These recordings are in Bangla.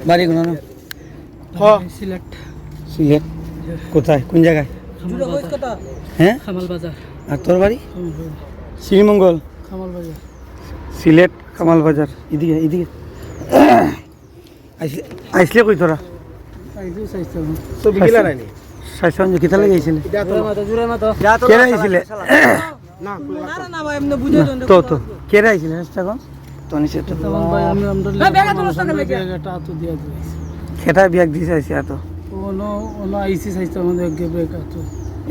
বাড়ি কোন সিলেট। সিলেট কোথায় কোন জায়গায়? হ্যাঁ খামাল বাজার। আর তোর বাড়ি? শ্রীমঙ্গল খামাল বাজার। সিলেট কামাল বাজার। এদিকে এদিকে আইসলে কই তোরা? সাইসন যে কিতা লাগাইছিলে? কেরা আইছিলে? তো তো কেরা আইছিলে? তো নিচে তো খেটা ব্যাগ দিছে আইছে এত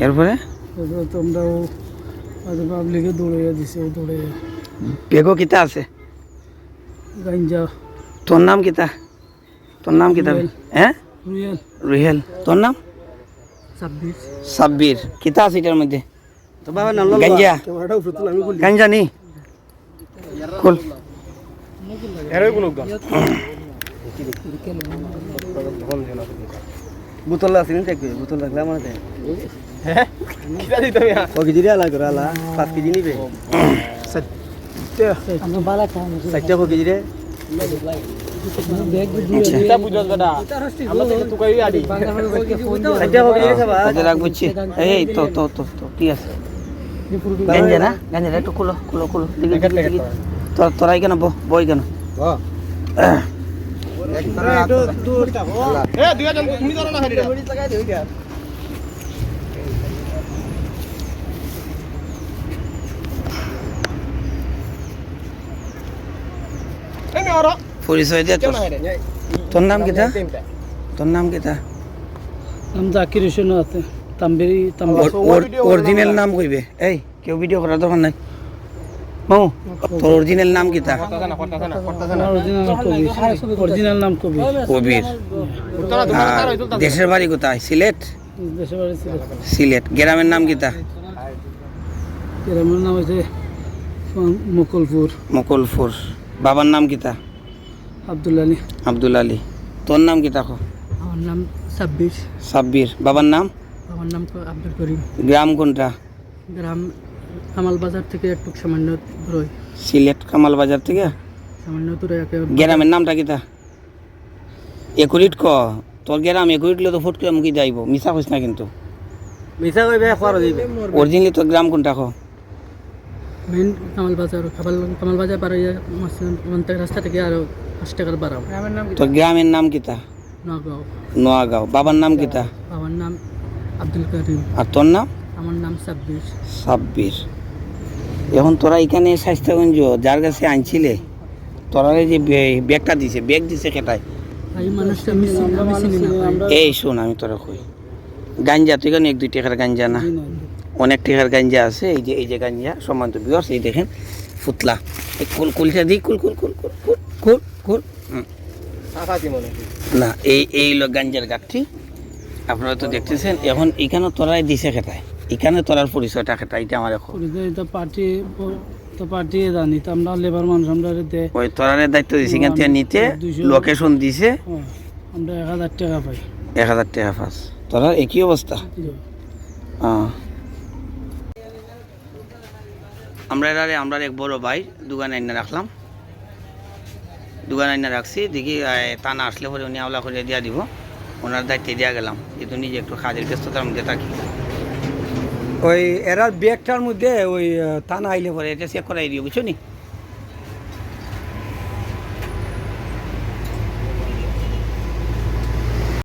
এরপরে তোমরাও পাবলিকে দৌড়াইয়া দিছে দৌড়াইয়া বেগো কিতা আছে? গাঞ্জা। তোর নাম কিতা? তোর নাম কিতা? হ্যাঁ রুয়েল। রুহেল। তোর নাম? সাব্বির। কিতা আছে এটার মধ্যে? গাঞ্জা। গাঞ্জা নি কুল বোতল আছে নি? দেখবে বোতল রাখলে আমার হ্যাঁ ও কেজি লাগবে আলা 5 কেজি নিবে আমরা বালা খাওয়া সাইটটা কো কেজি রে ব্যাগ এটা বুঝছ বেটা আমরা তো তুকাই আদি সাইটটা কো কেজি খাবা আজ রাখ বুঝছি এই তো তো তো তো কি আছে গাঞ্জা না গাঞ্জা একটু কুলো কুলো কুলো দেখি তোরাই কেন বই কেন পরিচয় দিয়া তোর নাম কিতা? তোর নাম কিতা? নাম জাকির হোসেন আছে তাম্বেরি অরিজিনাল নাম কইবে এই কেউ ভিডিও করার দরকার নাই মামু তোর অরিজিনাল নাম কিতা? অরিজিনাল নাম কবির। কবির। দেশের বাড়ি কোথায়? সিলেট। দেশের বাড়ি সিলেট। সিলেট। গ্রামের নাম কিতা? গ্রামের নাম হচ্ছে মুকুলপুর। মুকুলপুর। বাবার নাম কিতা? আব্দুল আলী। আব্দুল আলী। তোর নাম কিতা? আমার নাম সাব্বির। সাব্বির। বাবার নাম? আমার নাম আব্দুল করিম। গ্রাম কোনটা? গ্রাম কামাল বাজার থেকে একটু সামান্য দূরে। সিলেট কামাল বাজার থেকে সামান্য দূরে। গ্রামের নামটা কিতা? একুরিট ক তোর গ্রাম একুরিট লে তো ফুট করে মুখি যাইব মিছা কইস না কিন্তু মিছা কইবে খর দিবে অরিজিনালি তোর গ্রাম কোনটা ক? মেন কামাল বাজার কামাল বাজার পার রাস্তা থেকে আরো 5 টাকার বাড়াও। তোর গ্রামের নাম কিতা? নগাঁও। নোয়াগাঁও। বাবার নাম কিতা? বাবার নাম আব্দুল করিম। আর তোর নাম? আমার নাম সাব্বির। সাব্বির। এখন তোরা এখানে স্বাস্থ্যগঞ্জ যার কাছে আনছিলে তোরা যে ব্যাগটা দিছে ব্যাগ দিছে কেটায়? এই মানুষটা আমি চিনি না। এই শোন আমি তোরা কই গাঞ্জা তুই কেন 1-2 টাকার গাঞ্জা না অনেক টাকার গাঞ্জা আছে এই যে গাঞ্জা সম্মানিত ভিউয়ার্স এই দেখেন ফুতলা এই কুলটা দিই কুল কুল কুল কুল কুল কুল কুল না এই লোক গাঞ্জার গাঠি আপনারা তো দেখতেছেন। এখন এখানে তোরাই দিছে খেতায় এখানে তোরার পরিচয়টা খেতায় এটা আমার এখন পার্টি জানি তো আমরা লেবার মানুষ আমরা ওই তোরারের দায়িত্ব দিছে এখান থেকে নিতে লোকেশন দিছে আমরা 1000 টাকা পাই। 1000 টাকা পাস তোরা একই অবস্থা। আমরা এক বড় ভাই দোকান আইনা রাখলাম দোকান আইনা রাখছি দেখি তা না আসলে পরে উনি আওলা করে দিয়া দিব ওনার দায়িত্বে দিয়া গেলাম যেহেতু নিজে একটু কাজের ব্যস্ততার মধ্যে থাকি ওই এরার ব্যাগটার মধ্যে ওই তা না আইলে পরে এটা চেক করাই দিও বুঝছো নি।